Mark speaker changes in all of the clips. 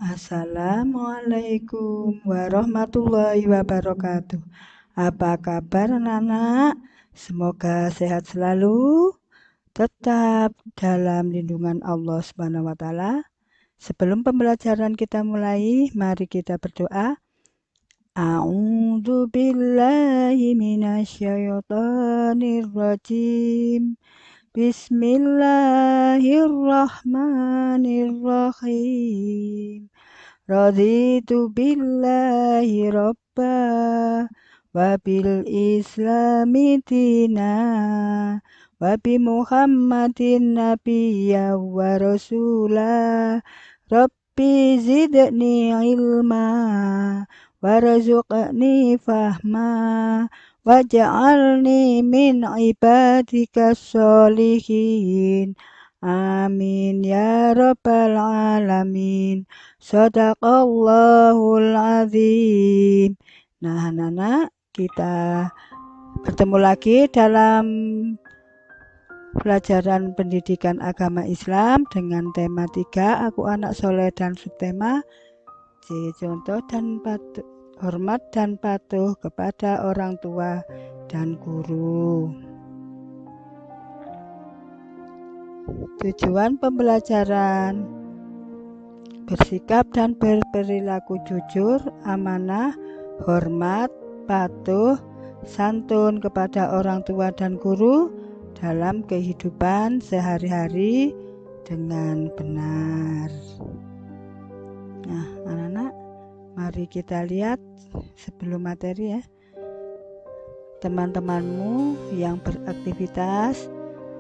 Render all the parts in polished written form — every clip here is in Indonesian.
Speaker 1: Assalamualaikum warahmatullahi wabarakatuh. Apa kabar anak-anak? Semoga sehat selalu, tetap dalam lindungan Allah Subhanahu wa taala. Sebelum pembelajaran kita mulai, mari kita berdoa. A'udzu billahi minasyaitonir rajim. Bismillahirrahmanirrahim. Raditu billahi robba wa bil islami dina wa bi muhammadin nabiyya wa rasula. Rabbi zidni ilma warzuqni fahma waj'alni min ibadika sholihin. Amin ya rabbal alamin. Shadaqallahul azim. Nah, anak-anak, kita bertemu lagi dalam pelajaran pendidikan agama Islam dengan tema 3, aku anak soleh, dan subtema C, contoh dan patuh, hormat dan patuh kepada orang tua dan guru. Tujuan pembelajaran: bersikap dan berperilaku jujur, amanah, hormat, patuh, santun kepada orang tua dan guru dalam kehidupan sehari-hari dengan benar. Nah, anak-anak, mari kita lihat sebelum materi ya. Teman-temanmu yang beraktivitas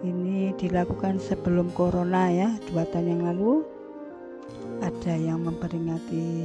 Speaker 1: ini dilakukan sebelum corona ya, 2 tahun yang lalu. Ada yang memperingati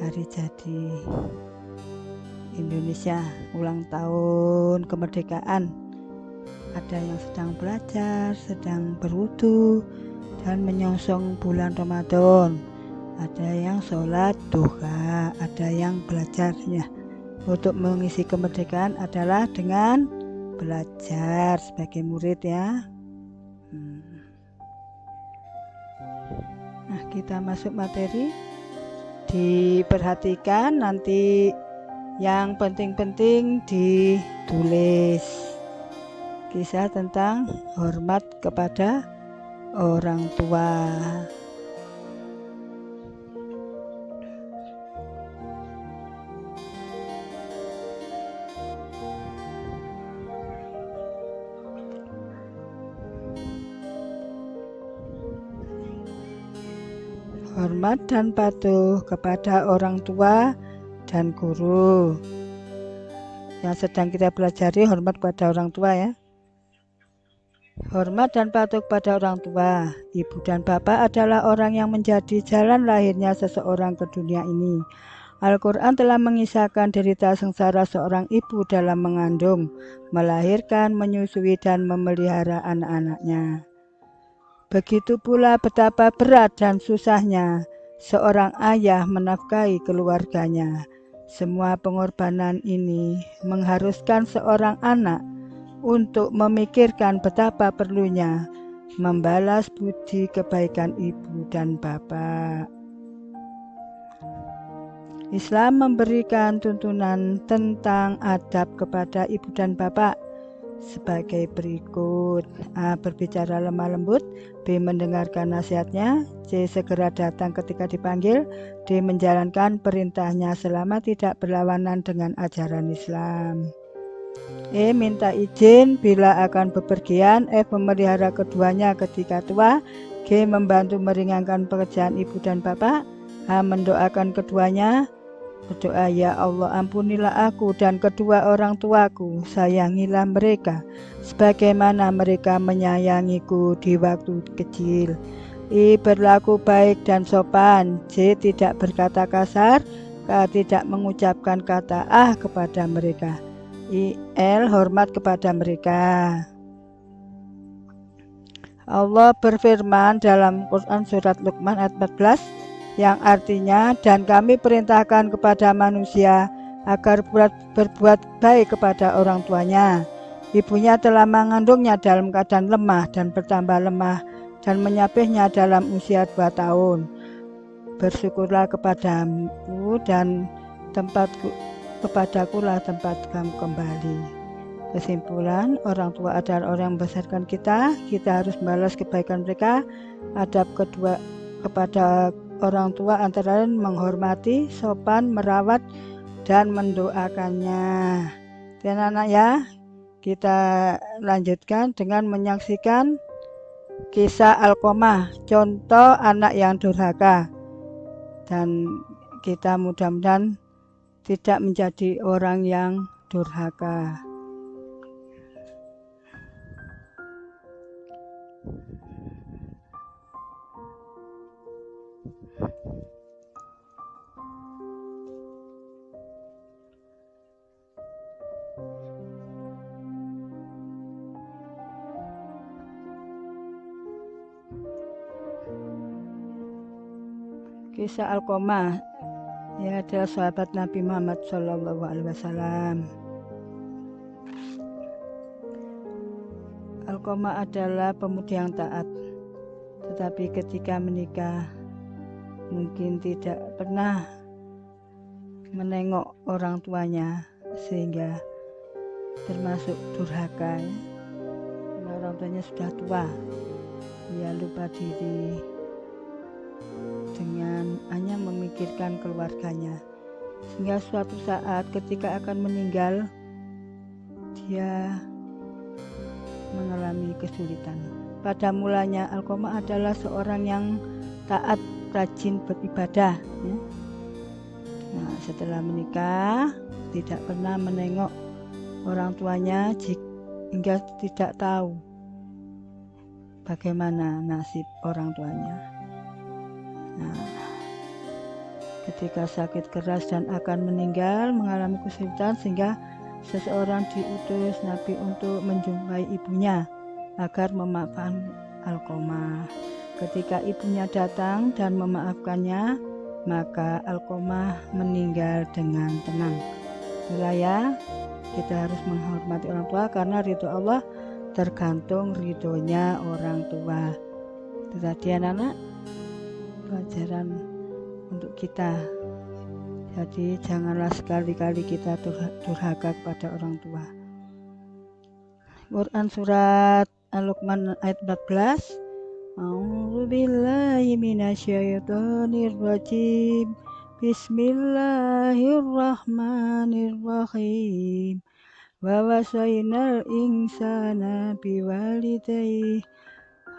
Speaker 1: hari jadi Indonesia, ulang tahun kemerdekaan. Ada yang sedang belajar, sedang berwudu dan menyongsong bulan Ramadan. Ada yang sholat duha, ada yang belajarnya. Untuk mengisi kemerdekaan adalah dengan belajar sebagai murid ya. Nah, kita masuk materi. Diperhatikan nanti yang penting-penting ditulis. Kisah tentang hormat kepada orang tua. Hormat dan patuh kepada orang tua dan guru. Yang sedang kita pelajari hormat kepada orang tua ya. Hormat dan patuh kepada orang tua. Ibu dan bapak adalah orang yang menjadi jalan lahirnya seseorang ke dunia ini. Al-Quran telah mengisahkan derita sengsara seorang ibu dalam mengandung, melahirkan, menyusui, dan memelihara anak-anaknya. Begitu pula betapa berat dan susahnya seorang ayah menafkahi keluarganya. Semua pengorbanan ini mengharuskan seorang anak untuk memikirkan betapa perlunya membalas budi kebaikan ibu dan bapak. Islam memberikan tuntunan tentang adab kepada ibu dan bapak sebagai berikut. A. Berbicara lemah lembut. B. Mendengarkan nasihatnya. C. Segera datang ketika dipanggil. D. Menjalankan perintahnya selama tidak berlawanan dengan ajaran Islam. E. Minta izin bila akan bepergian. F. Memelihara keduanya ketika tua. G. Membantu meringankan pekerjaan ibu dan bapak. H. Mendoakan keduanya. Berdoa, ya Allah, ampunilah aku dan kedua orang tuaku, sayangilah mereka sebagaimana mereka menyayangiku di waktu kecil. I. Berlaku baik dan sopan. J. Tidak berkata kasar. K. Tidak mengucapkan kata kepada mereka. I. L. Hormat kepada mereka. Allah berfirman dalam Quran surat Luqman ayat 14 yang artinya, dan kami perintahkan kepada manusia agar berbuat baik kepada orang tuanya. Ibunya telah mengandungnya dalam keadaan lemah dan bertambah lemah dan menyapihnya dalam usia 2 tahun. Bersyukurlah kepadamu dan kepadakulah tempat kamu kembali. Kesimpulan, orang tua adalah orang yang membesarkan kita. Kita harus membalas kebaikan mereka. Adab kedua kepada orang tua antara lain menghormati, sopan, merawat, dan mendoakannya. Dan anak ya, kita lanjutkan dengan menyaksikan kisah Alqamah, contoh anak yang durhaka. Dan kita mudah-mudahan tidak menjadi orang yang durhaka. Kisah Alqamah ya adalah sahabat Nabi Muhammad SAW. Alqamah adalah pemuda yang taat, tetapi ketika menikah mungkin tidak pernah menengok orang tuanya, sehingga termasuk durhaka ya. Karena orang tuanya sudah tua, ia lupa diri dengan hanya memikirkan keluarganya, sehingga suatu saat ketika akan meninggal dia mengalami kesulitan. Pada mulanya Alqamah adalah seorang yang taat, rajin beribadah ya. Nah, setelah menikah tidak pernah menengok orang tuanya hingga tidak tahu bagaimana nasib orang tuanya. Nah, ketika sakit keras dan akan meninggal mengalami kesulitan, sehingga seseorang diutus Nabi untuk menjumpai ibunya agar memaafkan Alqamah. Ketika ibunya datang dan memaafkannya, maka Alqamah meninggal dengan tenang. Itulah ya, kita harus menghormati orang tua karena ridho Allah tergantung ridhonya orang tua. Itu tadi anak-anak pelajaran untuk kita. Jadi janganlah sekali-kali kita durhaka kepada orang tua. Quran surat Al-Luqman ayat 14. A'udzu billahi minasyaitonir rajim. Bismillahirrahmanirrahim. Wa wasainal insana biwalidayhi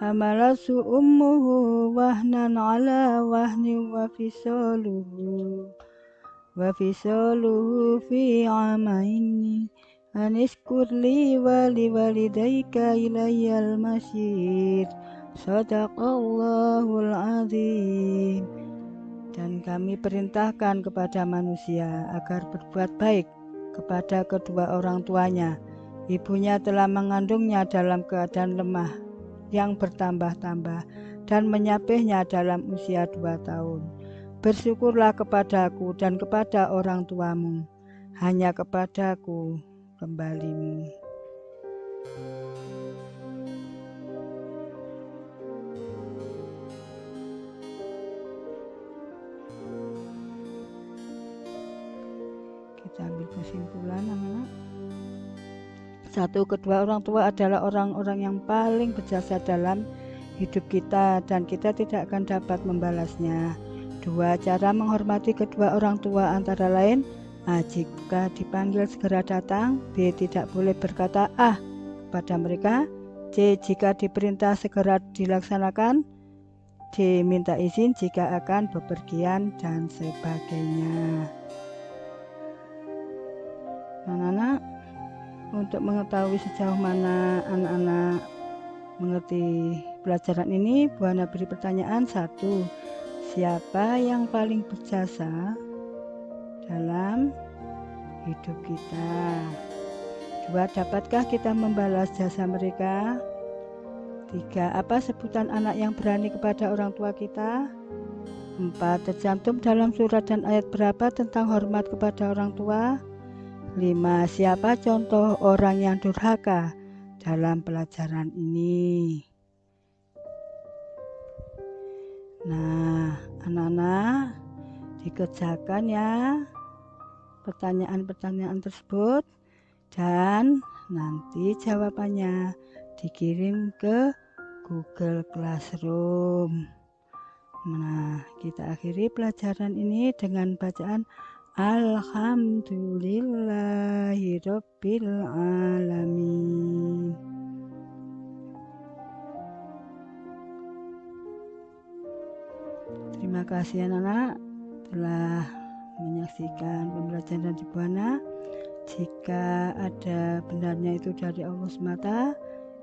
Speaker 1: hamalatu ummuhu wahnan ala wahnin wa fisaluhu fi amaini anishkur li wa liwalidayka ilayyal masyir. Shadaqallahul azim. Dan kami perintahkan kepada manusia agar berbuat baik kepada kedua orang tuanya. Ibunya telah mengandungnya dalam keadaan lemah yang bertambah-tambah dan menyapihnya dalam usia 2 tahun. Bersyukurlah kepadaku dan kepada orang tuamu, hanya kepadaku kembalimu. Kita ambil kesimpulan anak-anak. 1. Kedua orang tua adalah orang-orang yang paling berjasa dalam hidup kita dan kita tidak akan dapat membalasnya. 2. Cara menghormati kedua orang tua antara lain A. Jika dipanggil segera datang. B. Tidak boleh berkata ah pada mereka. C. Jika diperintah segera dilaksanakan. D. Minta izin jika akan bepergian dan sebagainya. Anak-anak, untuk mengetahui sejauh mana anak-anak mengerti pelajaran ini, Bu Hana beri pertanyaan. 1. Siapa yang paling berjasa dalam hidup kita? 2. Dapatkah kita membalas jasa mereka? 3. Apa sebutan anak yang berani kepada orang tua kita? 4. Tercantum dalam surat dan ayat berapa tentang hormat kepada orang tua? 5. Siapa contoh orang yang durhaka dalam pelajaran ini? Nah, anak-anak dikerjakan ya pertanyaan-pertanyaan tersebut dan nanti jawabannya dikirim ke Google Classroom. Nah, kita akhiri pelajaran ini dengan bacaan Alhamdulillahirabbil alamin. Terima kasih anak-anak telah menyaksikan pembelajaran di Buana. Jika ada benarnya itu dari Allah semata,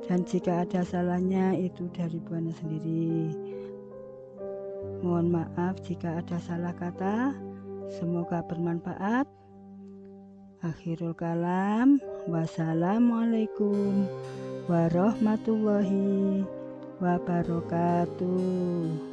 Speaker 1: dan jika ada salahnya itu dari Buana sendiri. Mohon maaf jika ada salah kata. Semoga bermanfaat. Akhirul kalam. Wassalamualaikum warahmatullahi wabarakatuh.